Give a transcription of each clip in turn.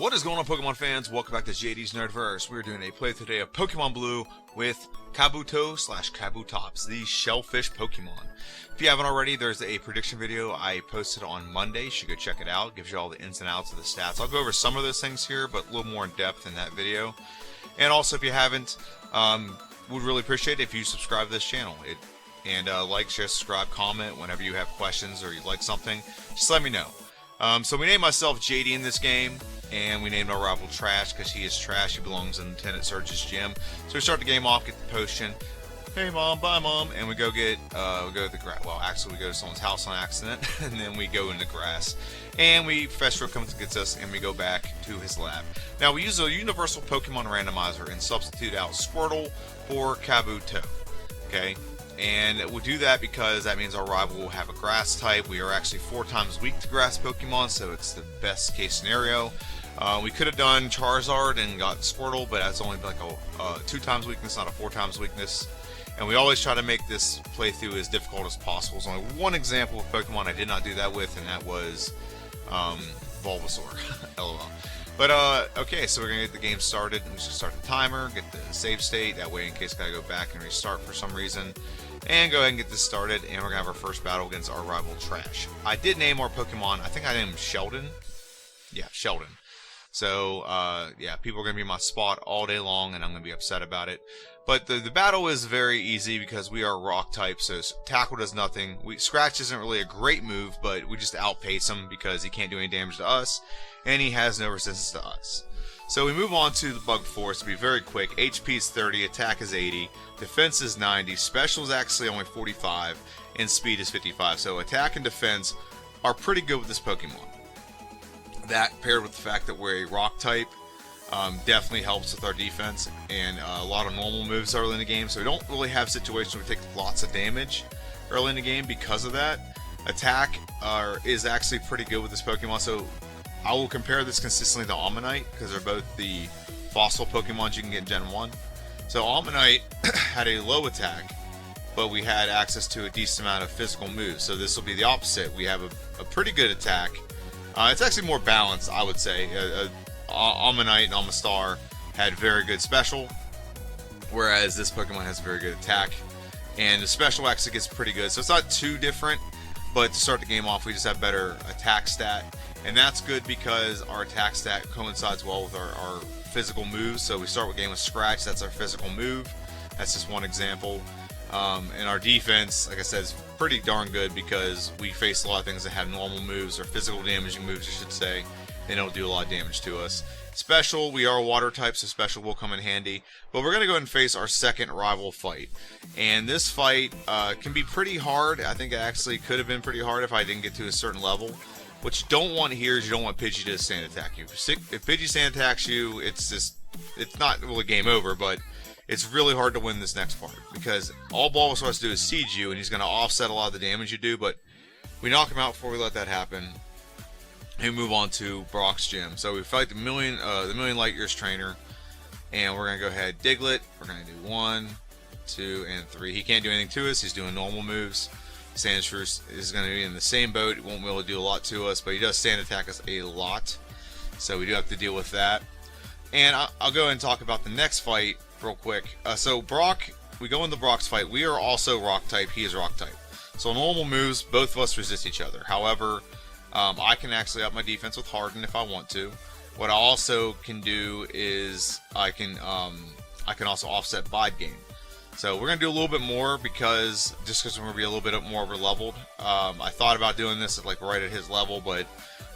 What is going on, Pokemon fans? Welcome back to JD's Nerdverse. We're doing a playthrough today of Pokemon Blue with Kabuto/Kabutops, the shellfish Pokemon. If you haven't already, there's a prediction video I posted on Monday. You should go check it out. It gives you all the ins and outs of the stats. I'll go over some of those things here, but a little more in depth in that video. And also, if you haven't, would really appreciate it if you subscribe to this channel. Like, share, subscribe, comment whenever you have questions or you like something. Just let me know. So we named myself JD in this game, and we named our rival Trash because he is trash. He belongs in Lieutenant Surge's gym. So we start the game off, get the potion. Hey mom, bye mom, and we go get we go to the grass. Well, actually, we go to someone's house on accident, and then we go in the grass. And Festro comes and gets us, and we go back to his lab. Now we use a universal Pokemon randomizer and substitute out Squirtle for Kabuto. Okay. And we'll do that because that means our rival will have a grass type. We are actually 4 times weak to grass Pokemon, so it's the best case scenario. We could have done Charizard and got Squirtle, but that's only like a 2 times weakness, not a 4 times weakness. And we always try to make this playthrough as difficult as possible. There's only one example of Pokemon I did not do that with, and that was Bulbasaur. LOL. But okay, so we're gonna get the game started. We should start the timer, get the save state. That way, in case I gotta go back and restart for some reason. And go ahead and get this started, and we're going to have our first battle against our rival Trash. I did name our Pokemon, I think I named him Sheldon. Yeah, Sheldon. So, yeah, people are going to be in my spot all day long, and I'm going to be upset about it. But the battle is very easy because we are rock type, so Tackle does nothing. Scratch isn't really a great move, but we just outpace him because he can't do any damage to us, and he has no resistance to us. So we move on to the Bug Force. To be very quick, HP is 30, attack is 80, defense is 90, special is actually only 45, and speed is 55. So attack and defense are pretty good with this Pokemon. That paired with the fact that we're a rock type definitely helps with our defense and a lot of normal moves early in the game. So we don't really have situations where we take lots of damage early in the game because of that. Attack is actually pretty good with this Pokemon. So I will compare this consistently to Ammonite because they're both the fossil Pokemon you can get in Gen 1. So Ammonite had a low attack, but we had access to a decent amount of physical moves. So this will be the opposite. We have a pretty good attack. It's actually more balanced, I would say. Ammonite and Amistar had very good special, whereas this Pokemon has a very good attack. And the special actually gets pretty good. So it's not too different, but to start the game off, we just have better attack stat. And that's good because our attack stat coincides well with our physical moves. So we start with game with Scratch, that's our physical move. That's just one example. And our defense, like I said, is pretty darn good because we face a lot of things that have normal moves, or physical damaging moves, I should say. They don't do a lot of damage to us. Special, we are a water type, so special will come in handy. But we're going to go ahead and face our second rival fight. And this fight can be pretty hard. I think it actually could have been pretty hard if I didn't get to a certain level. What you don't want here is you don't want Pidgey to stand attack you. If Pidgey stand attacks you, it's not really game over, but it's really hard to win this next part because all Bulbasaur has to do is siege you, and he's going to offset a lot of the damage you do. But we knock him out before we let that happen, and we move on to Brock's gym. So we fight the Million Light Years trainer, and we're going to go ahead Diglett. We're going to do 1, 2, and 3. He can't do anything to us. He's doing normal moves. Sandshrew is going to be in the same boat. He won't be able to do a lot to us, but he does stand attack us a lot. So we do have to deal with that. And I'll go ahead and talk about the next fight real quick. So Brock, we go into Brock's fight. We are also rock type. He is rock type. So normal moves, both of us resist each other. However, I can actually up my defense with Harden if I want to. What I also can do is I can also offset Bide Game. So we're going to do a little bit more because we're going to be a little bit more over leveled. I thought about doing this at right at his level, but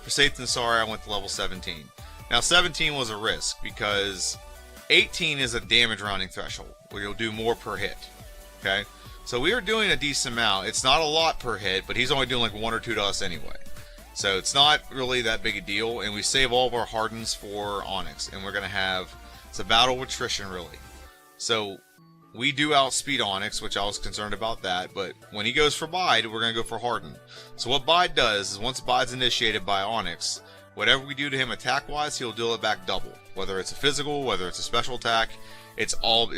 for safety and sorry, I went to level 17. Now 17 was a risk because 18 is a damage rounding threshold where you'll do more per hit. Okay, so we are doing a decent amount. It's not a lot per hit, but he's only doing like 1 or 2 to us anyway. So it's not really that big a deal, and we save all of our Hardens for Onyx, and we're going to have, it's a battle with attrition really. So we do outspeed Onyx, which I was concerned about that, but when he goes for Bide, we're going to go for Harden. So what Bide does is once Bide's initiated by Onyx, whatever we do to him attack-wise, he'll deal it back double. Whether it's a physical, whether it's a special attack, it's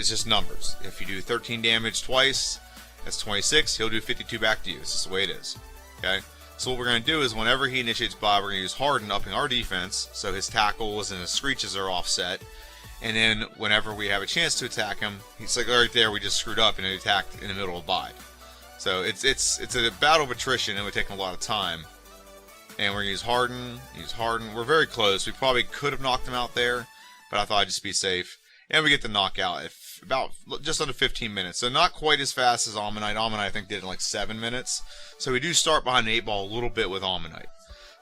just numbers. If you do 13 damage twice, that's 26. He'll do 52 back to you. It's just the way it is. Okay? So what we're going to do is whenever he initiates Bob, we're going to use Harden, upping our defense, so his tackles and his screeches are offset. And then whenever we have a chance to attack him, he's like, right there, we just screwed up and he attacked in the middle of Bob. So it's a battle of attrition, and it would take a lot of time. And we're going to use Harden. We're very close. We probably could have knocked him out there, but I thought I'd just be safe. And we get the knockout at about just under 15 minutes. So not quite as fast as Ammonite. Ammonite, I think, did it in like 7 minutes. So we do start behind the 8 ball a little bit with Ammonite.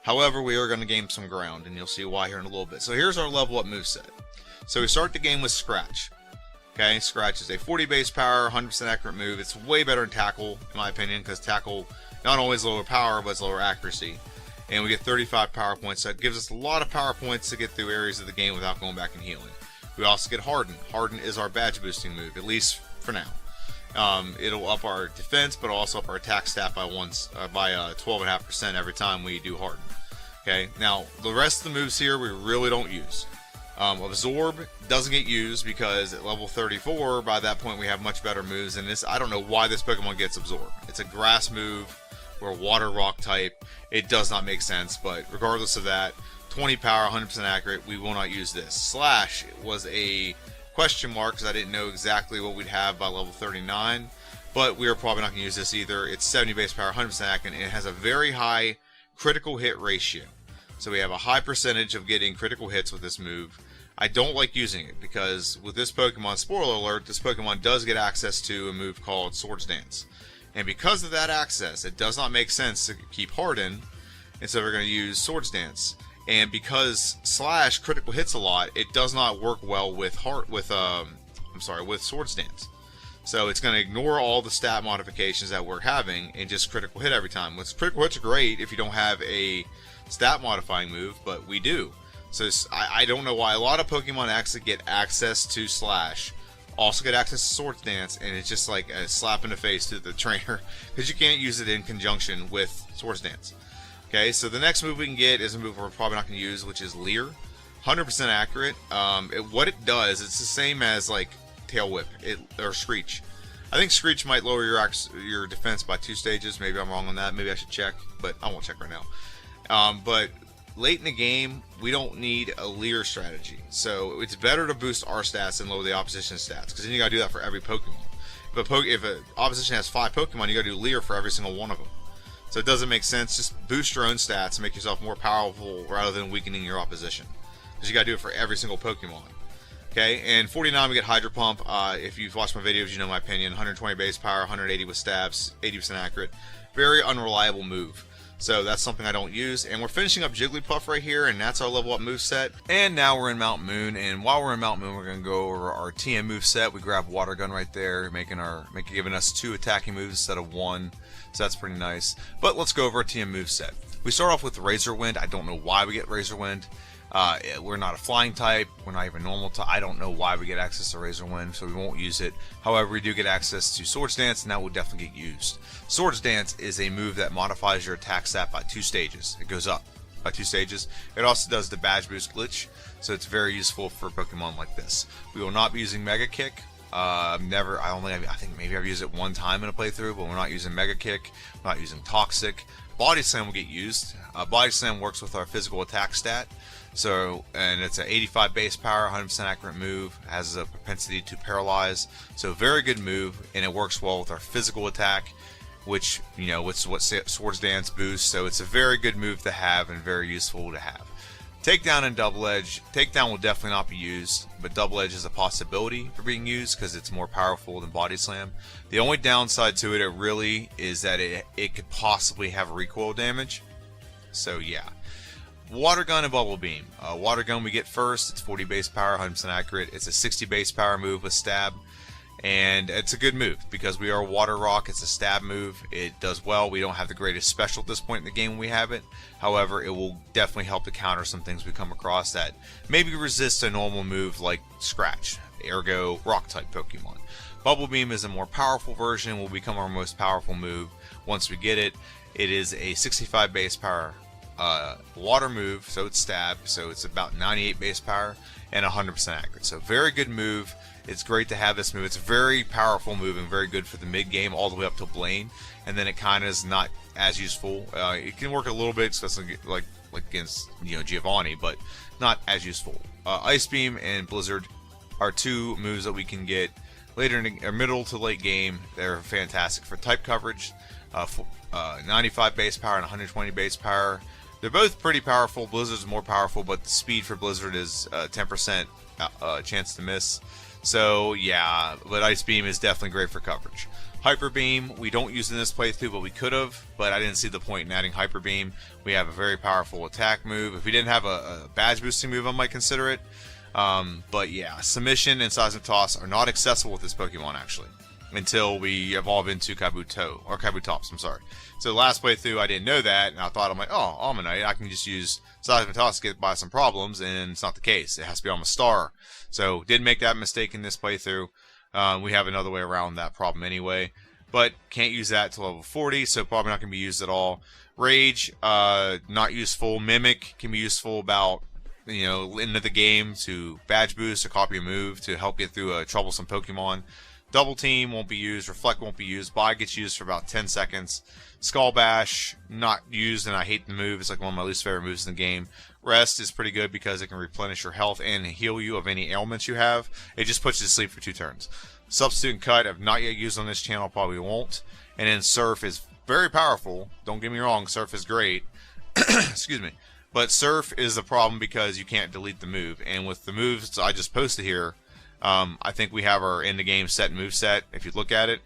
However, we are going to gain some ground, and you'll see why here in a little bit. So here's our level up moveset. So we start the game with Scratch. Okay, Scratch is a 40 base power, 100% accurate move. It's way better than Tackle, in my opinion, because Tackle not only is lower power, but it's lower accuracy. And we get 35 power points, so it gives us a lot of power points to get through areas of the game without going back and healing. We also get Harden. Harden is our badge boosting move, at least for now. It'll up our defense, but also up our attack stat by 12.5% every time we do Harden. Okay, now the rest of the moves here we really don't use. Absorb doesn't get used because at level 34, by that point we have much better moves. And this, I don't know why this Pokemon gets Absorb. It's a grass move. We're Water Rock type. It does not make sense, but regardless of that, 20 power, 100% accurate, we will not use this. Slash was a question mark because I didn't know exactly what we'd have by level 39, but we are probably not going to use this either. It's 70 base power, 100% accurate, and it has a very high critical hit ratio. So we have a high percentage of getting critical hits with this move. I don't like using it because with this Pokemon, spoiler alert, this Pokemon does get access to a move called Swords Dance. And because of that access, it does not make sense to keep Harden, and so we're going to use Swords Dance. And because Slash critical hits a lot, it does not work well with Swords Dance. So it's going to ignore all the stat modifications that we're having and just critical hit every time. Which critical hits are great if you don't have a stat modifying move, but we do. So I don't know why a lot of Pokemon actually get access to Slash, also get access to Swords Dance, and it's just like a slap in the face to the trainer because you can't use it in conjunction with Swords Dance. Okay, so the next move we can get is a move we're probably not going to use, which is Leer. 100% accurate. What it does, it's the same as like Tail Whip or Screech. I think Screech might lower your defense by 2 stages. Maybe I'm wrong on that. Maybe I should check, but I won't check right now. But late in the game, we don't need a Leer strategy. So it's better to boost our stats and lower the opposition's stats, because then you got to do that for every Pokemon. If an opposition has 5 Pokemon, you got to do Leer for every single one of them. So it doesn't make sense. Just boost your own stats and make yourself more powerful rather than weakening your opposition, because you got to do it for every single Pokemon. Okay, and 49 we get Hydro Pump. If you've watched my videos, you know my opinion. 120 base power, 180 with stabs, 80% accurate. Very unreliable move. So that's something I don't use. And we're finishing up Jigglypuff right here, and that's our level up moveset. And now we're in Mount Moon, and while we're in Mount Moon, we're going to go over our TM moveset. We grab Water Gun right there, giving us 2 attacking moves instead of 1. So that's pretty nice. But let's go over our TM moveset. We start off with Razor Wind. I don't know why we get Razor Wind. We're not a flying type. We're not even normal type. I don't know why we get access to Razor Wind, so we won't use it. However, we do get access to Swords Dance, and that will definitely get used. Swords Dance is a move that modifies your attack stat by 2 stages. It goes up by 2 stages. It also does the badge boost glitch, so it's very useful for Pokemon like this. We will not be using Mega Kick. I think maybe I've used it 1 time in a playthrough, but we're not using Mega Kick. We're not using Toxic. Body Slam will get used. Body Slam works with our physical attack stat. And it's an 85 base power, 100% accurate move, has a propensity to paralyze. So very good move, and it works well with our physical attack, which, you know, it's what Swords Dance boosts. So it's a very good move to have and very useful to have. Takedown and Double Edge. Takedown will definitely not be used, but Double Edge is a possibility for being used because it's more powerful than Body Slam. The only downside to it really is that it could possibly have recoil damage. So yeah. Water Gun and Bubble Beam. Water Gun we get first. It's 40 base power, 100% accurate. It's a 60 base power move with stab, and it's a good move because we are Water Rock. It's a stab move. It does well. We don't have the greatest special at this point in the game when we have it. However, it will definitely help to counter some things we come across that maybe resist a normal move like Scratch, ergo Rock type Pokemon. Bubble Beam is a more powerful version. Will become our most powerful move once we get it. It is a 65 base power water move, so it's stab, so it's about 98 base power and 100% accurate. So very good move. It's great to have this move. It's a very powerful move and very good for the mid game all the way up to Blaine, and then it kind of is not as useful. It can work a little bit, especially like against Giovanni, but not as useful. Ice Beam and Blizzard are two moves that we can get later in the middle to late game. They're fantastic for type coverage. 95 base power and 120 base power. They're both pretty powerful. Blizzard's more powerful, but the speed for Blizzard is 10% chance to miss. So yeah, but Ice Beam is definitely great for coverage. Hyper Beam, we don't use in this playthrough, but we could have. But I didn't see the point in adding Hyper Beam. We have a very powerful attack move. If we didn't have a badge boosting move, I might consider it. But yeah, Submission and Seismic Toss are not accessible with this Pokemon actually, until we evolve into Kabutops, I'm sorry. So the last playthrough I didn't know that, and I thought, I'm like, oh, Almanite, I can just use Seismic Toss to get by some problems, and it's not the case. It has to be almost Star. So did make that mistake in this playthrough. We have another way around that problem anyway, but can't use that to level 40, so probably not going to be used at all. Rage, not useful. Mimic can be useful about into the game to badge boost or copy a move to help get through a troublesome Pokemon. Double Team won't be used. Reflect won't be used. Buy gets used for about 10 seconds. Skull Bash, not used, and I hate the move. It's like one of my least favorite moves in the game. Rest is pretty good because it can replenish your health and heal you of any ailments you have. It just puts you to sleep for 2 turns. Substitute and Cut I've not yet used on this channel, probably won't. And then Surf is very powerful. Don't get me wrong, Surf is great. Excuse me. But Surf is the problem because you can't delete the move. And with the moves I just posted here, I think we have our end of game set move set if you look at it.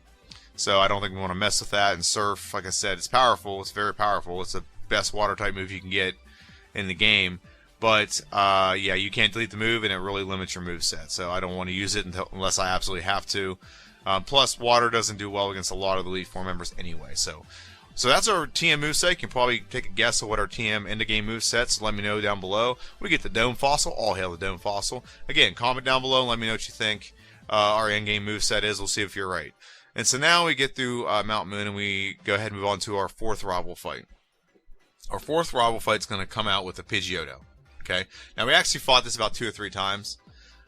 So I don't think we want to mess with that. And Surf, like I said, it's powerful. It's very powerful. It's the best water type move you can get in the game. But yeah, you can't delete the move, and it really limits your move set. So I don't want to use it unless I absolutely have to. Plus, water doesn't do well against a lot of the Elite Four members anyway. So that's our TM moveset. You can probably take a guess of what our TM end-of-game movesets. Let me know down below. We get the Dome Fossil. All hail the Dome Fossil. Again, comment down below and let me know what you think our end-game moveset is. We'll see if you're right. And so now we get through Mount Moon, and we go ahead and move on to our 4th rival fight. Our 4th rival fight is going to come out with a Pidgeotto. Okay? Now, we actually fought this about 2 or 3 times,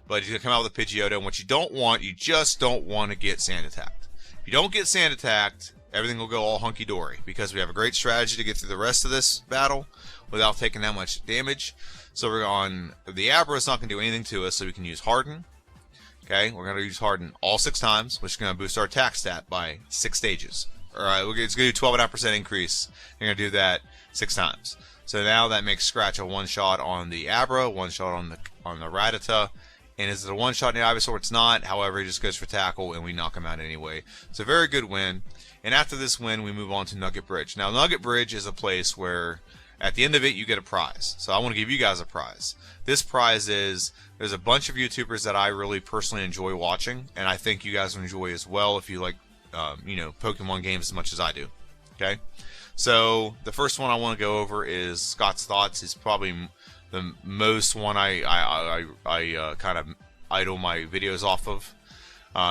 but he's going to come out with a Pidgeotto, and what you don't want, you just don't want to get sand attacked. If you don't get sand attacked, everything will go all hunky-dory because we have a great strategy to get through the rest of this battle without taking that much damage. So we're on the Abra is not going to do anything to us, so we can use Harden. Okay, we're going to use Harden all 6 times, which is going to boost our attack stat by 6 stages. Alright, it's going to do 12.5% increase. You're going to do that 6 times. So now that makes Scratch a one-shot on the Abra, one-shot on the Rattata. And is it a one-shot in the Ivysaur? It's not. However, he just goes for tackle, and we knock him out anyway. It's a very good win. And after this win, we move on to Nugget Bridge. Now, Nugget Bridge is a place where, at the end of it, you get a prize. So I want to give you guys a prize. This prize is, there's a bunch of YouTubers that I really personally enjoy watching, and I think you guys will enjoy as well if you like, Pokemon games as much as I do. Okay? So the first one I want to go over is Scott's Thoughts. It's probably the most one I kind of idle my videos off of.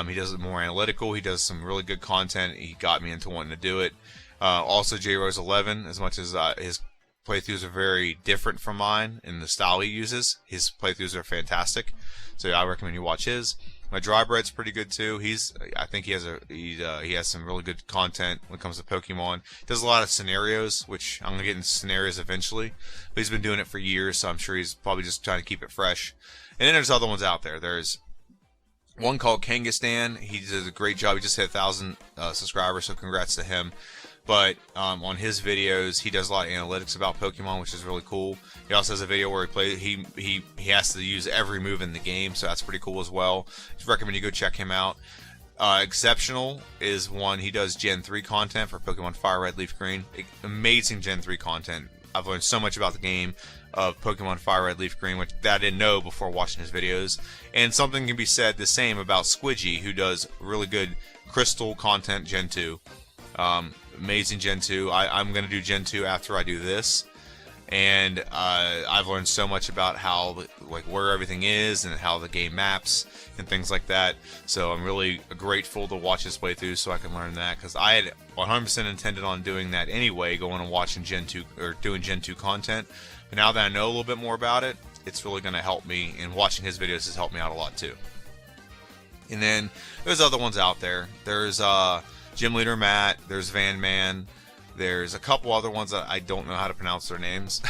He does it more analytical. He does some really good content. He got me into wanting to do it. Also, J-Rose11, as much as his playthroughs are very different from mine in the style he uses, his playthroughs are fantastic. So I recommend you watch his. Mah-Dry-Bread's pretty good too. I think he has some really good content when it comes to Pokemon. He does a lot of scenarios, which I'm gonna get into scenarios eventually. But he's been doing it for years, so I'm sure he's probably just trying to keep it fresh. And then there's other ones out there. There's one called KangaskDan. He does a great job. He just hit 1,000 subscribers, so congrats to him. But on his videos, he does a lot of analytics about Pokemon, which is really cool. He also has a video where he has to use every move in the game, so that's pretty cool as well. I recommend you go check him out. Eggsceptional is one. He does Gen 3 content for Pokemon Fire Red, Leaf Green. Amazing Gen 3 content. I've learned so much about the game of Pokemon Fire Red, Leaf Green, which I didn't know before watching his videos. And something can be said the same about Squidgy, who does really good Crystal content Gen 2. Amazing Gen 2. I'm going to do Gen 2 after I do this. and I've learned so much about how, like, where everything is and how the game maps and things like that. So I'm really grateful to watch this playthrough so I can learn that, because I had 100% intended on doing that anyway, going and watching Gen 2 or doing Gen 2 content. But now that I know a little bit more about it, it's really going to help me, and watching his videos has helped me out a lot too. And then there's other ones out there. There's Gym Leader Matt, there's Van Man, there's a couple other ones that I don't know how to pronounce their names.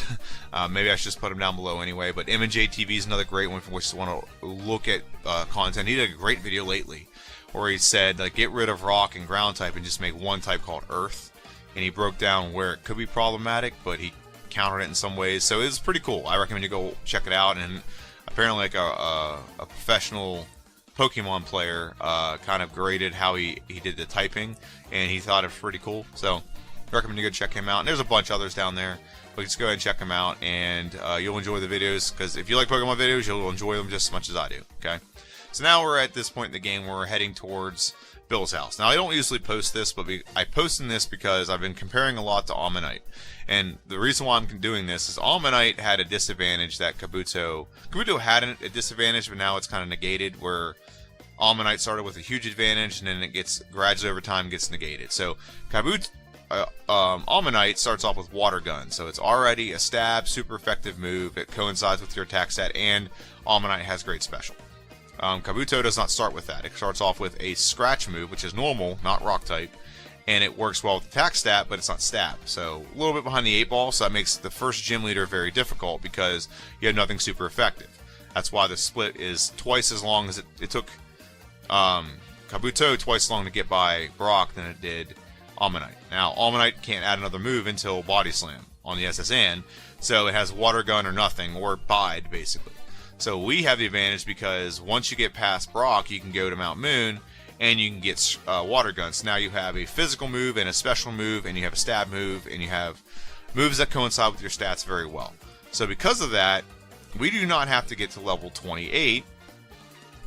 Maybe I should just put them down below anyway. But M&J TV is another great one for which you want to look at content. He did a great video lately where he said, like, get rid of rock and ground type and just make one type called earth. And he broke down where it could be problematic, but he countered it in some ways. So it's pretty cool. I recommend you go check it out. And apparently, like a professional Pokemon player kind of graded how he did the typing, and he thought it was pretty cool. So I recommend you go check him out. And there's a bunch others down there, but just go ahead and check them out, and you'll enjoy the videos, because if you like Pokemon videos, you'll enjoy them just as much as I do. Okay, so now we're at this point in the game where we're heading towards Bill's house. Now, I don't usually post this, but I posted this because I've been comparing a lot to Ammonite. And the reason why I'm doing this is Ammonite had a disadvantage that Kabuto had a disadvantage, but now it's kind of negated, where Ammonite started with a huge advantage, and then it gets gradually over time gets negated. So Ammonite starts off with Water Gun, so it's already a stab, super effective move. It coincides with your attack stat, and Ammonite has great special. Kabuto does not start with that. It starts off with a Scratch move, which is normal, not Rock type, and it works well with attack stat, but it's not stab. So a little bit behind the 8-ball, so that makes the first gym leader very difficult because you have nothing super effective. That's why the split is twice as long as it took Kabuto twice as long to get by Brock than it did Ammonite. Now, Ammonite can't add another move until Body Slam on the SSN, so it has Water Gun or nothing, or Bide, basically. So we have the advantage because once you get past Brock, you can go to Mount Moon, and you can get Water Gun. So now you have a physical move and a special move, and you have a stab move, and you have moves that coincide with your stats very well. So because of that, we do not have to get to level 28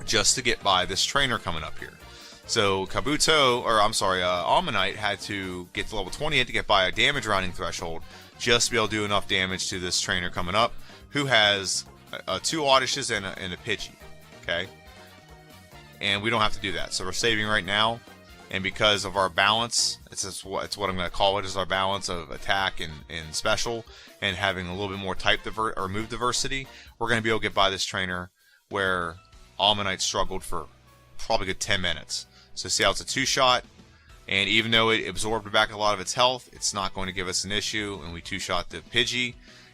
just to get by this trainer coming up here. So Ammonite had to get to level 28 to get by a damage rounding threshold just to be able to do enough damage to this trainer coming up, who has 2 Oddishes and a Pidgey. Okay? And we don't have to do that. So we're saving right now, and because of our balance, it's what I'm going to call it, is our balance of attack and special, and having a little bit more type or move diversity, we're going to be able to get by this trainer where Ammonite struggled for probably a good 10 minutes. So see how it's a 2-shot, and even though it absorbed back a lot of its health, it's not going to give us an issue, and we 2-shot the Pidgey,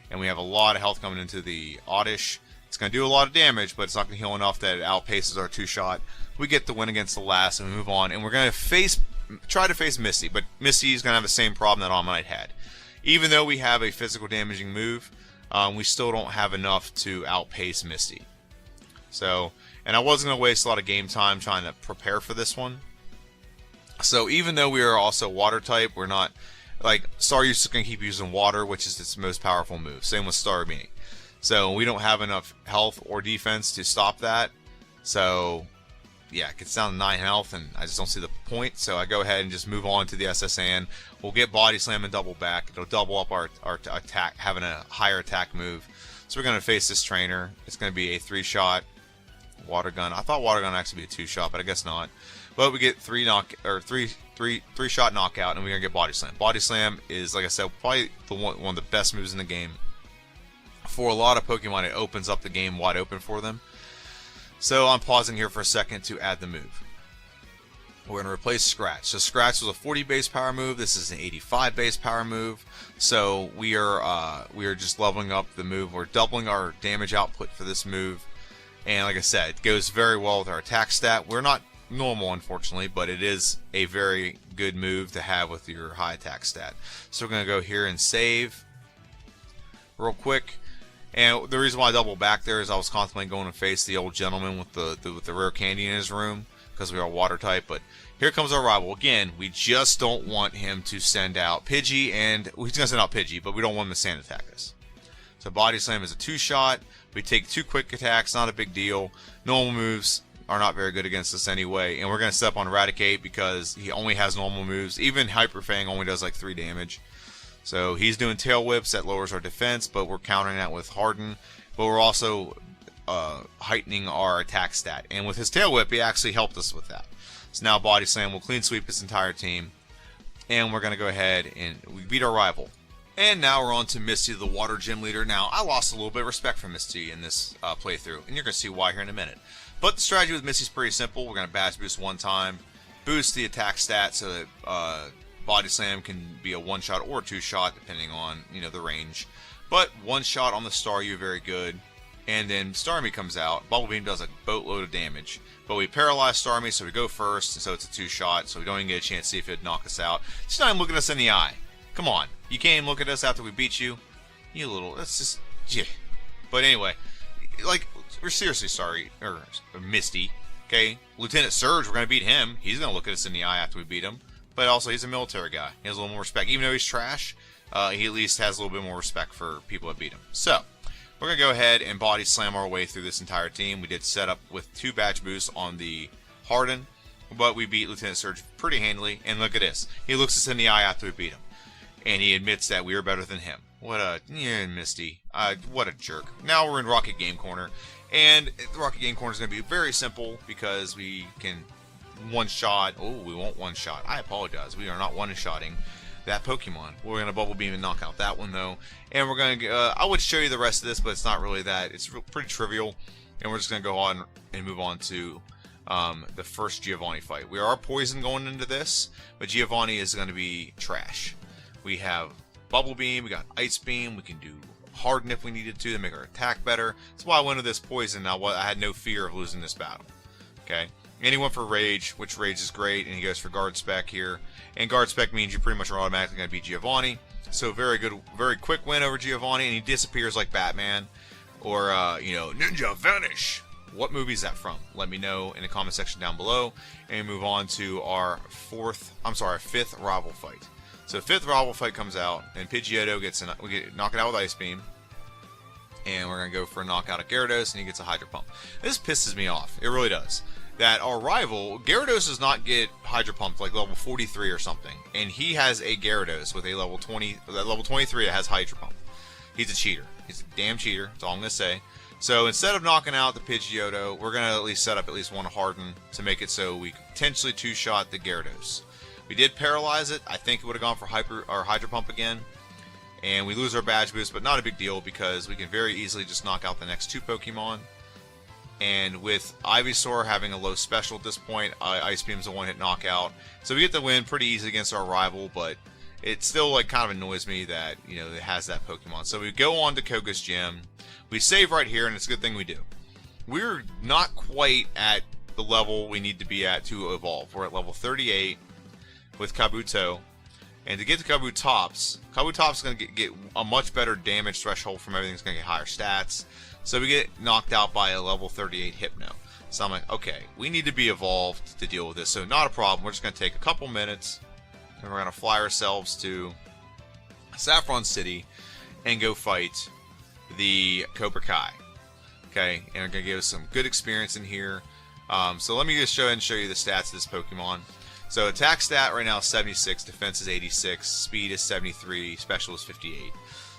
and we have a lot of health coming into the Oddish. It's going to do a lot of damage, but it's not going to heal enough that it outpaces our 2-shot. We get the win against the last, and we move on, and we're going to try to face Misty, but Misty is going to have the same problem that Ammonite had. Even though we have a physical damaging move, we still don't have enough to outpace Misty. So, and I wasn't going to waste a lot of game time trying to prepare for this one. So even though we are also water type, we're not, like, Staryu is going to keep using water, which is its most powerful move. Same with Starmie. So we don't have enough health or defense to stop that. So yeah, it gets down to 9 health, and I just don't see the point. So I go ahead and just move on to the SSN. We'll get Body Slam and double back. It'll double up our attack, having a higher attack move. So we're going to face this trainer. It's going to be a 3-shot Water Gun. I thought Water Gun actually be a 2-shot, but I guess not. But we get 3-shot knockout, and we're going to get Body Slam. Body Slam is, like I said, probably one of the best moves in the game. For a lot of Pokemon, it opens up the game wide open for them. So I'm pausing here for a second to add the move. We're going to replace Scratch. So Scratch was a 40 base power move. This is an 85 base power move. So we are just leveling up the move. We're doubling our damage output for this move. And like I said, it goes very well with our attack stat. We're not normal, unfortunately, but it is a very good move to have with your high attack stat. So we're going to go here and save real quick. And the reason why I double back there is I was contemplating going to face the old gentleman with the rare candy in his room because we are water type. But here comes our rival. Again, we just don't want him to send out Pidgey, and he's going to send out Pidgey, but we don't want him to sand attack us. So Body Slam is a 2-shot. We take 2 quick attacks, not a big deal. Normal moves are not very good against us anyway, and we're going to step on Eradicate because he only has normal moves. Even Hyper Fang only does like 3 damage. So he's doing tail whips that lowers our defense, but we're countering that with Harden. But we're also heightening our attack stat. And with his tail whip, he actually helped us with that. So now Body Slam will clean sweep his entire team. And we're going to go ahead and we beat our rival. And now we're on to Misty, the water gym leader. Now, I lost a little bit of respect for Misty in this playthrough. And you're going to see why here in a minute. But the strategy with Misty is pretty simple. We're going to badge boost one time. Boost the attack stat so that Body Slam can be a one-shot or two-shot depending on, the range. But one shot on the Star, you're very good. And then Starmie comes out. Bubble Beam does a boatload of damage. But we paralyze Starmie, so we go first, and so it's a two-shot, so we don't even get a chance to see if it'd knock us out. She's not even looking us in the eye. Come on. You can't even look at us after we beat you? You little... That's just... Yeah. But anyway, like, we're seriously sorry. Or Misty. Okay? Lieutenant Surge, we're going to beat him. He's going to look at us in the eye after we beat him. But also, he's a military guy. He has a little more respect. Even though he's trash, he at least has a little bit more respect for people that beat him. So... we're going to go ahead and body slam our way through this entire team. We did set up with 2 badge boosts on the Harden, but we beat Lieutenant Surge pretty handily. And look at this. He looks us in the eye after we beat him. And he admits that we are better than him. What a... yeah, Misty. What a jerk. Now we're in Rocket Game Corner. And the Rocket Game Corner is going to be very simple because we can one-shot... oh, we won't one-shot. I apologize. We are not one-shotting that Pokemon. We're going to Bubble Beam and knock out that one, though. And we're going to... I would show you the rest of this, but it's not really that. It's pretty trivial. And we're just going to go on and move on to the first Giovanni fight. We are poison going into this, but Giovanni is going to be trash. We have Bubble Beam, we got Ice Beam, we can do Harden if we needed to make our attack better. That's why I went with this poison. Now, I had no fear of losing this battle. Okay? And he went for Rage, which Rage is great, and he goes for Guard Spec here. And Guard Spec means you pretty much are automatically going to beat Giovanni. So very good, very quick win over Giovanni, and he disappears like Batman. Or, Ninja Vanish. What movie is that from? Let me know in the comment section down below. And we move on to our fifth rival fight. So the 5th rival fight comes out, and Pidgeotto we get knocked out with Ice Beam. And we're going to go for a knockout at Gyarados, and he gets a Hydro Pump. This pisses me off. It really does. That our rival, Gyarados does not get Hydro Pumped like level 43 or something. And he has a Gyarados with a level 23 that has Hydro Pump. He's a cheater. He's a damn cheater. That's all I'm going to say. So instead of knocking out the Pidgeotto, we're going to at least set up at least one Harden to make it so we can potentially two-shot the Gyarados. We did paralyze it. I think it would have gone for Hydro Pump again. And we lose our badge boost, but not a big deal because we can very easily just knock out the next 2 Pokemon. And with Ivysaur having a low special at this point, Ice Beam's a one-hit knockout. So we get the win pretty easy against our rival, but it still kind of annoys me that, it has that Pokemon. So we go on to Koga's Gym. We save right here, and it's a good thing we do. We're not quite at the level we need to be at to evolve. We're at level 38 with Kabuto. And to get to Kabutops is going to get a much better damage threshold from everything. It's going to get higher stats. So we get knocked out by a level 38 Hypno. So I'm like, okay, we need to be evolved to deal with this. So not a problem. We're just going to take a couple minutes. And we're going to fly ourselves to Saffron City and go fight the Cobra Kai. Okay, and we're going to give us some good experience in here. So let me just show you the stats of this Pokemon. So attack stat right now is 76, defense is 86, speed is 73, special is 58.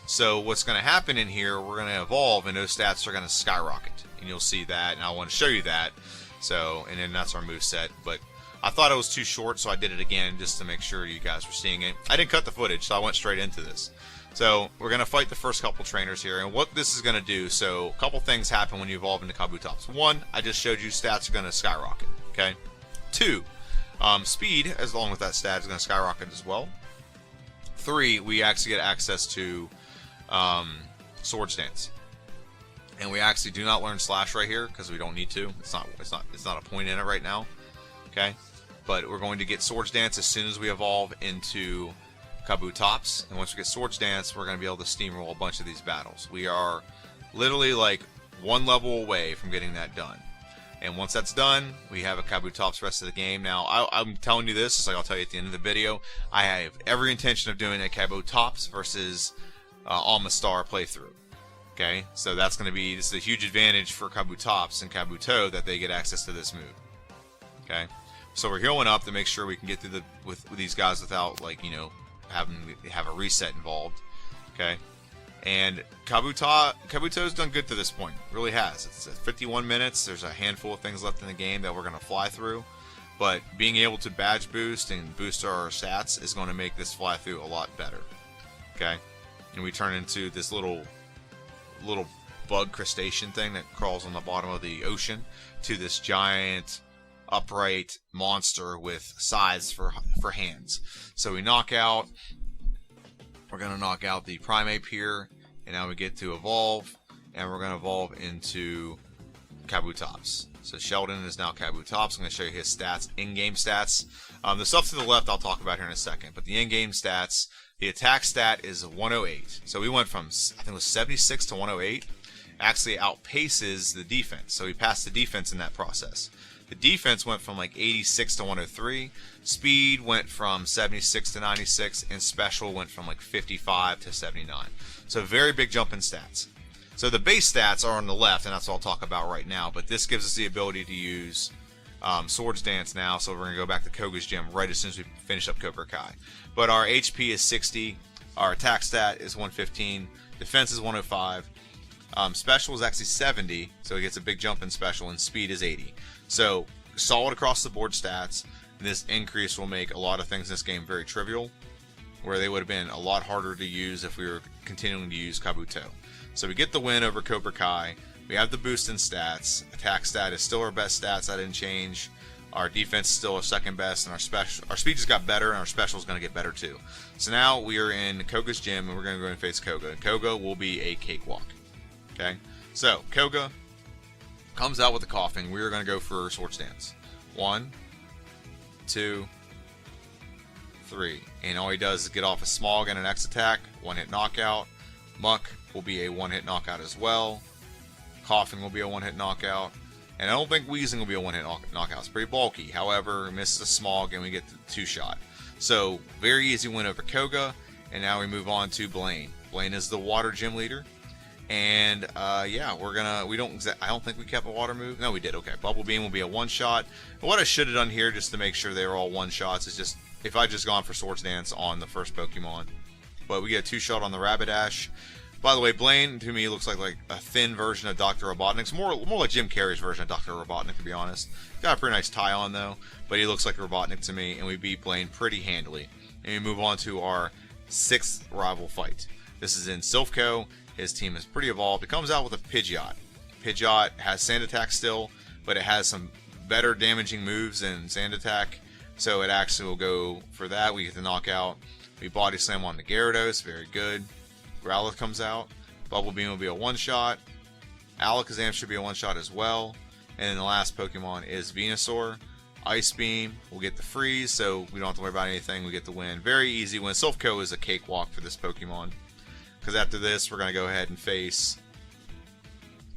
So what's going to happen in here, we're going to evolve, and those stats are going to skyrocket. And you'll see that, and I want to show you that. So, and then that's our moveset. But I thought it was too short, so I did it again just to make sure you guys were seeing it. I didn't cut the footage, so I went straight into this. So we're going to fight the first couple trainers here, and what this is going to do, so a couple things happen when you evolve into Kabutops. 1, I just showed you stats are going to skyrocket, okay? 2, speed, as long with that stat, is going to skyrocket as well. 3, we actually get access to Swords Dance, and we actually do not learn Slash right here because we don't need to. It's not a point in it right now. Okay, but we're going to get Swords Dance as soon as we evolve into Kabutops, and once we get Swords Dance, we're going to be able to steamroll a bunch of these battles. We are literally like 1 level away from getting that done. And once that's done, we have a Kabutops rest of the game. Now, I'm telling you this, just like I'll tell you at the end of the video, I have every intention of doing a Kabutops versus Almastar playthrough. Okay, so this is a huge advantage for Kabutops and Kabuto that they get access to this move. Okay, so we're healing up to make sure we can get through with these guys without having to have a reset involved. Okay, and Kabuto's done good to this point. Really has. It's 51 minutes. There's a handful of things left in the game that we're going to fly through. But being able to badge boost and boost our stats is going to make this fly through a lot better. Okay, and we turn into this little bug crustacean thing that crawls on the bottom of the ocean to this giant upright monster with sides for hands. So we're going to knock out the Primeape here, and now we get to evolve, and we're going to evolve into Kabutops. So Sheldon is now Kabutops. I'm going to show you his stats, in-game stats. The stuff to the left I'll talk about here in a second, but the in-game stats, the attack stat is 108. So we went from, I think it was 76 to 108. Actually outpaces the defense. So we passed the defense in that process. The defense went from like 86 to 103. Speed went from 76 to 96, and special went from like 55 to 79. So very big jump in stats. So the base stats are on the left, and that's what I'll talk about right now. But this gives us the ability to use Swords Dance now. So we're going to go back to KangaskDan right as soon as we finish up Cobra Kai. But our HP is 60. Our attack stat is 115. Defense is 105. Special is actually 70, so he gets a big jump in special, and speed is 80. So solid across the board stats. And this increase will make a lot of things in this game very trivial, where they would have been a lot harder to use if we were continuing to use Kabuto. So we get the win over Cobra Kai. We have the boost in stats. Attack stat is still our best stats. That didn't change. Our defense is still our second best, and our speed just got better, and our special is going to get better too. So now we are in KangaskDan, and we're going to go and face Koga. And Koga will be a cakewalk. Okay, so Koga comes out with a coughing. We are going to go for Swords Dance. 1, 2, 3. And all he does is get off a Smog and an X attack. 1-hit knockout. Muck will be a 1-hit knockout as well. Coughing will be a 1-hit knockout. And I don't think Wheezing will be a 1-hit knockout. It's pretty bulky. However, misses a Smog and we get the 2-shot. So, very easy win over Koga. And now we move on to Blaine. Blaine is the water gym leader. And yeah, I don't think we kept a water move. No, we did. Okay, Bubble Beam will be a 1-shot. What I should have done here, just to make sure they were all 1-shots, is just if I just gone for Swords Dance on the first Pokemon. But we get a 2-shot on the Rapidash. By the way, Blaine to me looks like a thin version of Dr. Robotnik's, more like Jim Carrey's version of Dr. Robotnik, to be honest. Got a pretty nice tie on though, but he looks like Robotnik to me, and we beat Blaine pretty handily. And we move on to our 6th rival fight. This is in Silphco. His team is pretty evolved. It comes out with a Pidgeot. Pidgeot has Sand Attack still, but it has some better damaging moves than Sand Attack, so it actually will go for that. We get the knockout. We Body Slam on the Gyarados. Very good. Growlithe comes out. Bubble Beam will be a 1-shot. Alakazam should be a 1-shot as well. And then the last Pokemon is Venusaur. Ice Beam will get the freeze, so we don't have to worry about anything. We get the win. Very easy win. Silphco is a cakewalk for this Pokemon. Because after this, we're going to go ahead and face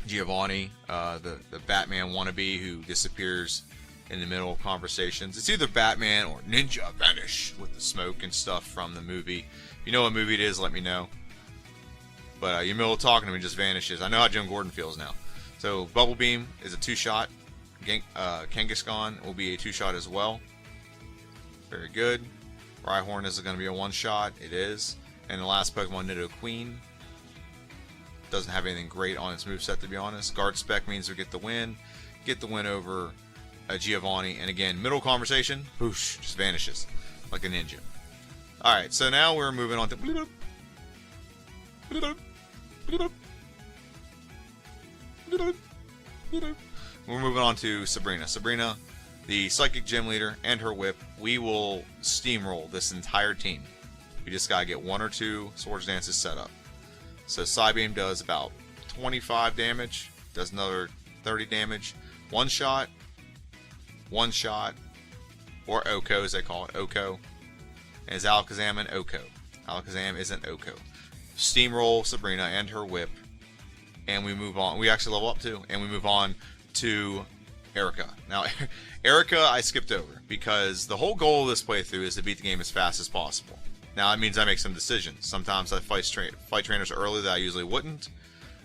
Giovanni, the Batman wannabe who disappears in the middle of conversations. It's either Batman or Ninja Vanish with the smoke and stuff from the movie. If you know what movie it is, let me know. But you're in the middle of talking to him, just vanishes. I know how Jim Gordon feels now. So Bubble Beam is a 2-shot. Kangaskhan will be a 2-shot as well. Very good. Rhyhorn is going to be a 1-shot. It is. And the last Pokemon, Nidoqueen, doesn't have anything great on its moveset, to be honest. Guard Spec means we get the win. Get the win over Giovanni. And again, middle conversation, whoosh, just vanishes like a ninja. Alright, so now we're moving on to... We're moving on to Sabrina. Sabrina, the Psychic Gym Leader, and her whip. We will steamroll this entire team. We just gotta get 1 or 2 Swords Dances set up. So Psybeam does about 25 damage, does another 30 damage. 1-shot, 1-shot, or Oko as they call it, Oko. And is Alakazam and Oko. Alakazam isn't Oko. Steamroll Sabrina and her whip. And we move on. We actually level up too. And we move on to Erica. Now, Erica I skipped over because the whole goal of this playthrough is to beat the game as fast as possible. Now, that means I make some decisions. Sometimes I fight trainers early that I usually wouldn't.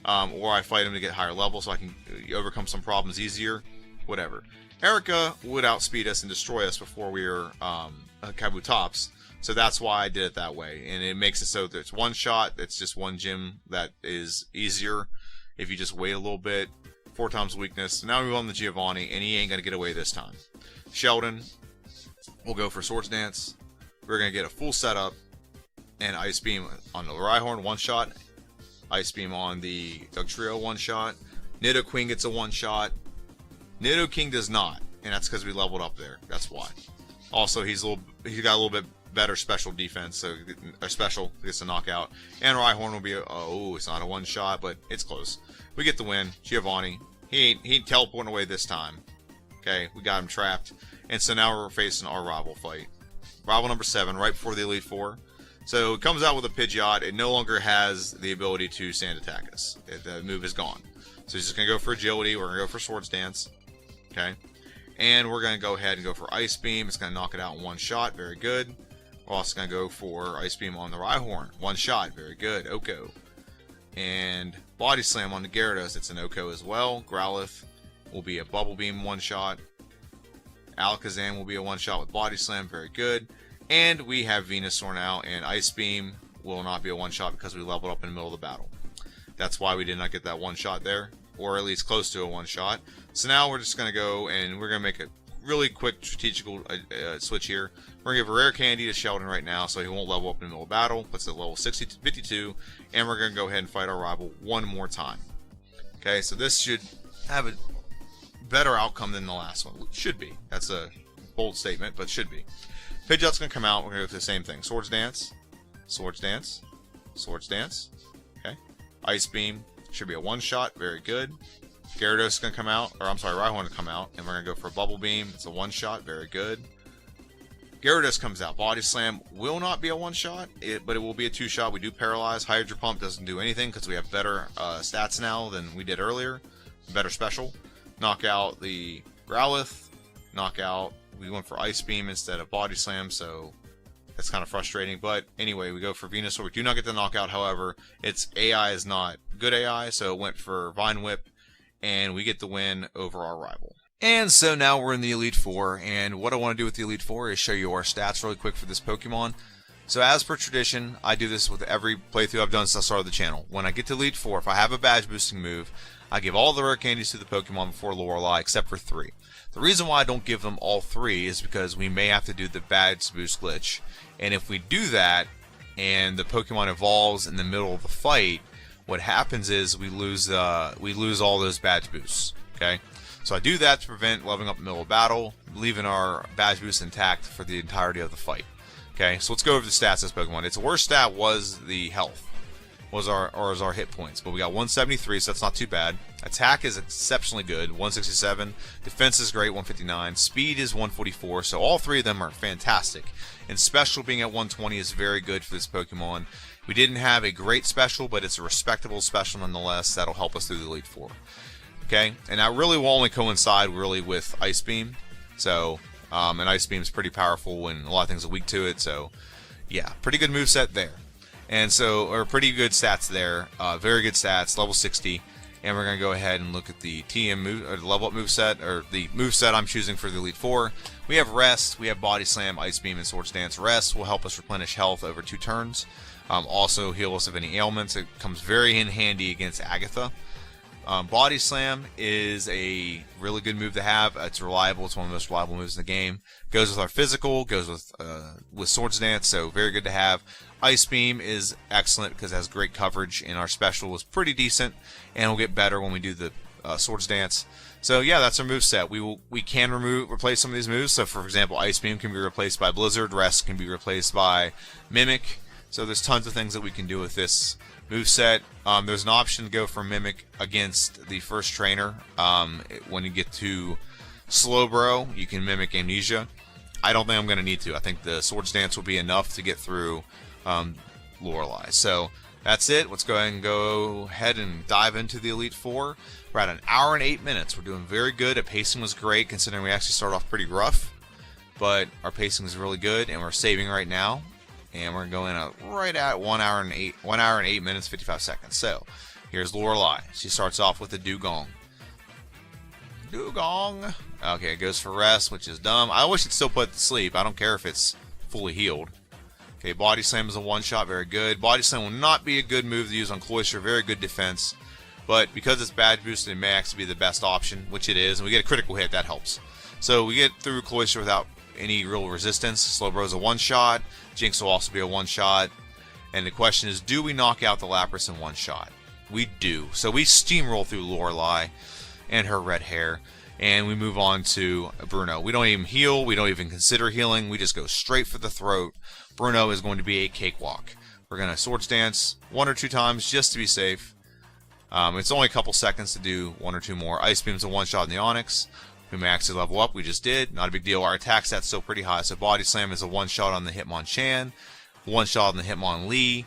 Or I fight them to get higher levels so I can overcome some problems easier. Whatever. Erica would outspeed us and destroy us before we were Kabutops. So that's why I did it that way, and it makes it so that it's one shot. It's just one gym that is easier if you just wait a little bit. 4 times weakness. Now we move on to Giovanni, and he ain't gonna get away this time. Sheldon will go for Swords Dance. We're gonna get a full setup and Ice Beam on the Rhyhorn, one shot. Ice Beam on the Dugtrio, one shot. Nidoqueen gets a one shot. Nidoking does not, and that's because we leveled up there. That's why. Also, he's got a little bit better special defense, so a special gets a knockout. And Rhyhorn will be it's not a one shot, but it's close. We get the win. Giovanni, he ain't teleporting away this time. Okay, we got him trapped, and so now we're facing our rival fight. Rival number 7, right before the Elite Four. So it comes out with a Pidgeot. It no longer has the ability to sand attack us. The move is gone. So he's just gonna go for agility. We're gonna go for Swords Dance. Okay, and we're gonna go ahead and go for Ice Beam. It's gonna knock it out in one shot. Very good. We're also gonna go for Ice Beam on the Rhyhorn. One shot. Very good. Oko. And Body Slam on the Gyarados. It's an Oko as well. Growlithe will be a Bubble Beam one shot. Alakazam will be a one shot with Body Slam. Very good. And we have Venusaur now, and Ice Beam will not be a one shot because we leveled up in the middle of the battle. That's why we did not get that one shot there, or at least close to a one shot. So now we're just gonna go and we're gonna make a really quick strategical switch here. We're gonna give a rare candy to Sheldon right now, so he won't level up in the middle of battle. Puts it at level 52, and we're gonna go ahead and fight our rival one more time. Okay, so this should have a better outcome than the last one. Should be. That's a bold statement, but should be. Pidgeot's gonna come out. We're gonna go through the same thing. Swords Dance, Swords Dance, Swords Dance. Okay. Ice Beam should be a one shot. Very good. Gyarados is gonna come out, or I'm sorry, Rhyhorn to come out, and we're gonna go for a Bubble Beam. It's a one shot. Very good. Gyarados comes out. Body Slam will not be a one shot, but it will be a two shot. We do paralyze. Hydro Pump doesn't do anything because we have better stats now than we did earlier. Better special. Knock out the Growlithe. Knock out. We went for Ice Beam instead of Body Slam, so that's kind of frustrating. But anyway, we go for Venusaur. We do not get the knockout, however. Its AI is not good AI, so it went for Vine Whip, and we get the win over our rival. And so now we're in the Elite Four, and what I want to do with the Elite Four is show you our stats really quick for this Pokemon. So as per tradition, I do this with every playthrough I've done since I started the channel. When I get to Elite Four, if I have a badge boosting move, I give all the rare candies to the Pokemon before Lorelei, except for 3. The reason why I don't give them all 3 is because we may have to do the badge boost glitch. And if we do that, and the Pokemon evolves in the middle of the fight, what happens is we lose all those badge boosts. Okay? So I do that to prevent leveling up in the middle of battle, leaving our badge boost intact for the entirety of the fight. Okay, so let's go over the stats of this Pokemon. Its worst stat was the health, was our hit points, but we got 173, so that's not too bad. Attack is exceptionally good, 167. Defense is great, 159. Speed is 144, so all 3 of them are fantastic. And special being at 120 is very good for this Pokemon. We didn't have a great special, but it's a respectable special nonetheless. That'll help us through the Elite Four. Okay, and that really will only coincide really with Ice Beam. So, and Ice Beam is pretty powerful and a lot of things are weak to it. So, yeah, pretty good moveset there. And so, or pretty good stats there. Very good stats, level 60. And we're going to go ahead and look at the TM move, or the level up moveset, or the moveset I'm choosing for the Elite Four. We have Rest, we have Body Slam, Ice Beam, and Swords Dance. Rest will help us replenish health over 2 turns. Also heal us of any ailments. It comes very in handy against Agatha. Body Slam is a really good move to have. It's reliable. It's one of the most reliable moves in the game. Goes with our physical. Goes with Swords Dance. So very good to have. Ice Beam is excellent because it has great coverage, and our special was pretty decent, and will get better when we do the Swords Dance. So yeah, that's our moveset. We can replace some of these moves. So for example, Ice Beam can be replaced by Blizzard. Rest can be replaced by Mimic. So there's tons of things that we can do with this moveset. There's an option to go for Mimic against the first trainer. When you get to Slowbro, you can Mimic Amnesia. I don't think I'm going to need to. I think the Swords Dance will be enough to get through Lorelei. So that's it. Let's go ahead and dive into the Elite Four. We're at 1 hour and 8 minutes. We're doing very good. Our pacing was great considering we actually started off pretty rough. But our pacing is really good, and we're saving right now. And we're going right at 1 hour and 8 minutes 55 seconds. So here's Lorelei. She starts off with a Dugong. Dugong. Okay, it goes for Rest, which is dumb. I wish it'd still put it to sleep. I don't care if it's fully healed. Okay, Body Slam is a one-shot, very good. Body Slam will not be a good move to use on Cloyster, very good defense. But because it's badge boosted, it may actually be the best option, which it is, and we get a critical hit, that helps. So we get through Cloyster without any real resistance. Slowbro is a one-shot. Jinx will also be a one-shot. And the question is, do we knock out the Lapras in one shot? We do. So we steamroll through Lorelei and her red hair, and we move on to Bruno. We don't even heal. We don't even consider healing. We just go straight for the throat. Bruno is going to be a cakewalk. We're going to Swords Dance 1 or 2 times just to be safe. It's only a couple seconds to do 1 or 2 more. Ice Beam's a one-shot in the Onyx. We may actually level up. We just did. Not a big deal. Our attack stat's still pretty high. So Body Slam is a one-shot on the Hitmonchan. One-shot on the Hitmonlee.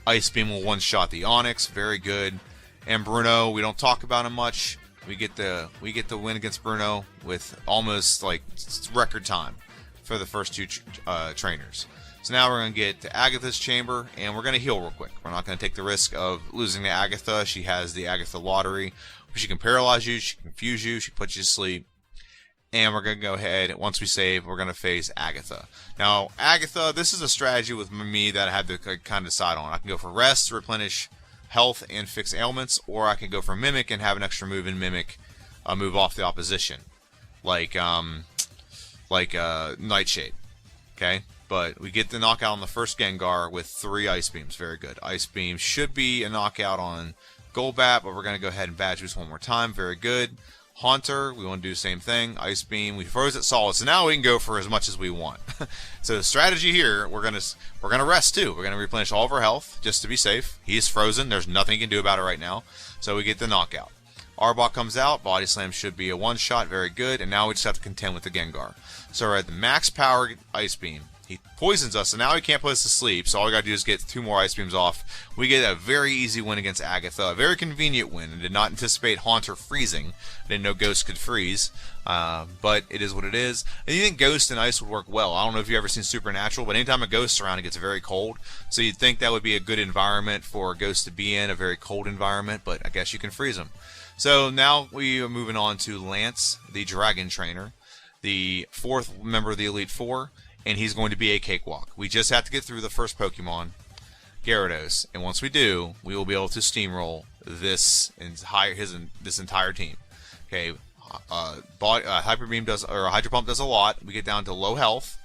Ice Beam will one-shot the Onyx. Very good. And Bruno, we don't talk about him much. We get the win against Bruno with almost like record time for the first 2 trainers. So now we're going to get to Agatha's chamber, and we're going to heal real quick. We're not going to take the risk of losing to Agatha. She has the Agatha lottery. She can paralyze you, she can confuse you, she can put you to sleep. And we're going to go ahead, once we save, we're going to face Agatha. Now, Agatha, this is a strategy with me that I had to kind of decide on. I can go for Rest to replenish health and fix ailments, or I can go for Mimic and have an extra move and Mimic move off the opposition. Like Nightshade. Okay? But we get the knockout on the first Gengar with 3 Ice Beams. Very good. Ice Beam should be a knockout on Golbat, but we're going to go ahead and badge boost one more time. Very good. Haunter, we want to do the same thing. Ice Beam, we froze it solid, so now we can go for as much as we want. So the strategy here, we're gonna rest too. We're gonna replenish all of our health just to be safe. He's frozen. There's nothing you can do about it right now. So we get the knockout. Arbok comes out. Body Slam should be a one-shot. Very good. And now we just have to contend with the Gengar. So we're at the max power Ice Beam. He poisons us, and now he can't put us to sleep, so all we gotta do is get 2 more Ice Beams off. We get a very easy win against Agatha, a very convenient win. I did not anticipate Haunter freezing. I didn't know Ghost could freeze, but it is what it is. And you think Ghost and Ice would work well. I don't know if you've ever seen Supernatural, but anytime a Ghost's around, it gets very cold. So you'd think that would be a good environment for a Ghost to be in, a very cold environment, but I guess you can freeze them. So now we are moving on to Lance, the Dragon Trainer, the 4th member of the Elite Four. And he's going to be a cakewalk. We just have to get through the first Pokemon, Gyarados, and once we do, we will be able to steamroll this entire team. Okay, Hyper Beam does, or Hydro Pump does a lot. We get down to low health,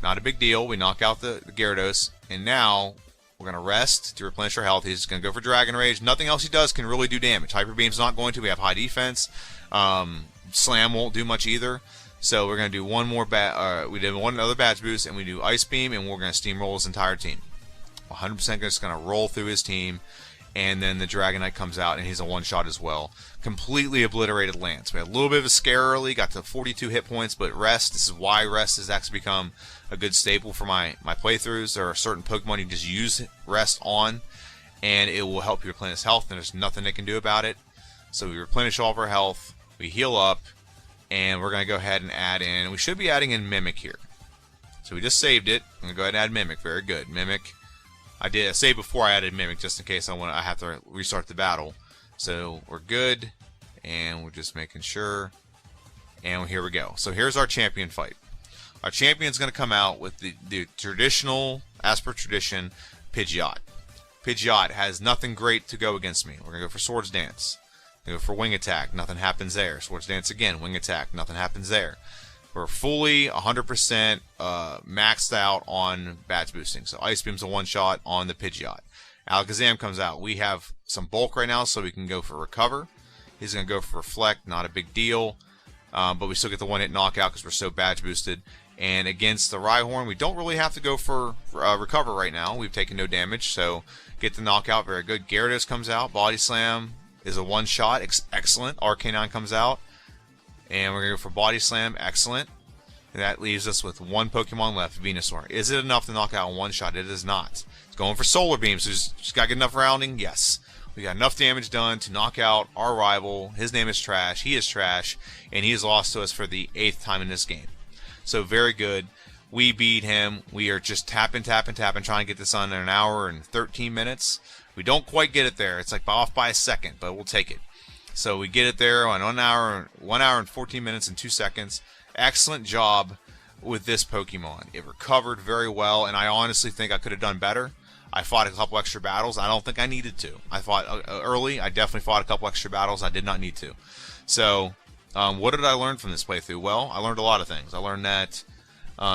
not a big deal. We knock out the Gyarados, and now we're gonna rest to replenish our health. He's gonna go for Dragon Rage. Nothing else he does can really do damage. Hyper Beam's not going to. We have high defense. Slam won't do much either. So we're going to do one more we did one other badge boost, and we do Ice Beam, and we're going to steamroll his entire team. 100% just going to roll through his team, and then the Dragonite comes out, and he's a one-shot as well. Completely obliterated Lance. We had a little bit of a scare early, got to 42 hit points, but Rest, this is why Rest has actually become a good staple for my playthroughs. There are certain Pokemon you can just use Rest on, and it will help you replenish health, and there's nothing they can do about it. So we replenish all of our health, we heal up, and we're going to go ahead and add in, we should be adding in Mimic here. So we just saved it. I'm going to go ahead and add Mimic. Very good. Mimic. I saved before I added Mimic just in case I have to restart the battle. So we're good. And we're just making sure. And here we go. So here's our champion fight. Our champion's going to come out with the traditional, as per tradition, Pidgeot. Pidgeot has nothing great to go against me. We're going to go for Swords Dance. Go for Wing Attack, nothing happens there. Swords Dance again, Wing Attack, nothing happens there. We're fully 100% maxed out on badge boosting. So Ice Beam's a one-shot on the Pidgeot. Alakazam comes out. We have some bulk right now, so we can go for Recover. He's going to go for Reflect, not a big deal. But we still get the one-hit knockout because we're so badge boosted. And against the Rhyhorn, we don't really have to go for Recover right now. We've taken no damage, so get the knockout. Very good. Gyarados comes out. Body Slam is a one-shot. Excellent. Arcanine comes out. And we're going to go for Body Slam. Excellent. And that leaves us with 1 Pokemon left, Venusaur. Is it enough to knock out in one shot? It is not. It's going for Solar Beam, so just got to get enough rounding? Yes. We got enough damage done to knock out our rival. His name is Trash. He is Trash. And he has lost to us for the 8th time in this game. So very good. We beat him. We are just tapping, trying to get this done in an hour and 13 minutes. We don't quite get it there. It's like off by a second, but we'll take it. So we get it there on 1 hour and 14 minutes and 2 seconds. Excellent job with this Pokemon. It recovered very well, and I honestly think I could have done better. I fought a couple extra battles. I don't think I needed to. I fought early. I definitely fought a couple extra battles. I did not need to. So, what did I learn from this playthrough? Well, I learned a lot of things. I learned that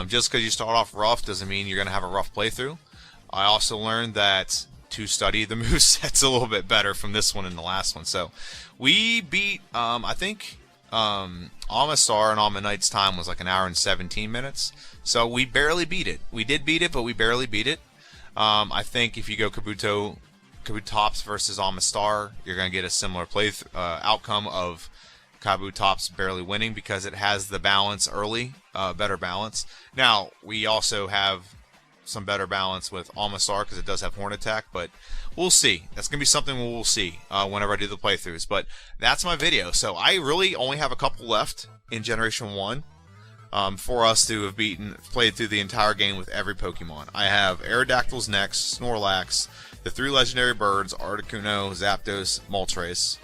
just because you start off rough doesn't mean you're going to have a rough playthrough. I also learned that to study the movesets a little bit better from this one and the last one. So, we beat, I think, Omastar and Ammonite's time was like 1 hour and 17 minutes. So, we barely beat it. We did beat it, but we barely beat it. I think if you go Kabutops versus Omastar, you're going to get a similar outcome of Kabutops barely winning because it has the balance early, better balance. Now, we also have some better balance with Omastar because it does have Horn Attack, but we'll see. That's going to be something we'll see whenever I do the playthroughs. But that's my video. So I really only have a couple left in Generation 1. For us to have played through the entire game with every Pokemon. I have Aerodactyls next, Snorlax, the 3 legendary birds, Articuno, Zapdos, Moltres.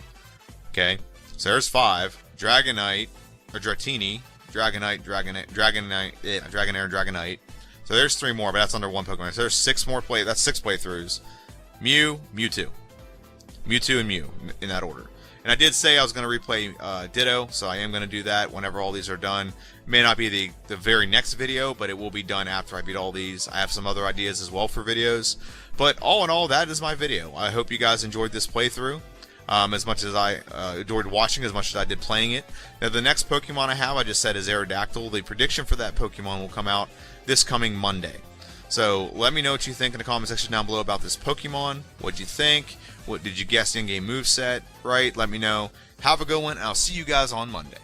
Okay, so there's 5. Dragonite, or Dratini, Dragonite, Dragonair, and Dragonite. So there's 3 more, but that's under 1 Pokemon. So there's 6 more that's 6 playthroughs. Mew, Mewtwo, and Mew in that order. And I did say I was going to replay Ditto, so I am going to do that whenever all these are done. It may not be the very next video, but it will be done after I beat all these. I have some other ideas as well for videos. But all in all, that is my video. I hope you guys enjoyed this playthrough as much as I enjoyed watching, as much as I did playing it. Now, the next Pokemon I have, I just said, is Aerodactyl. The prediction for that Pokemon will come out this coming Monday. So let me know what you think in the comment section down below about this Pokemon. What'd you think? What did you guess the in-game moveset? Right? Let me know. Have a good one. I'll see you guys on Monday.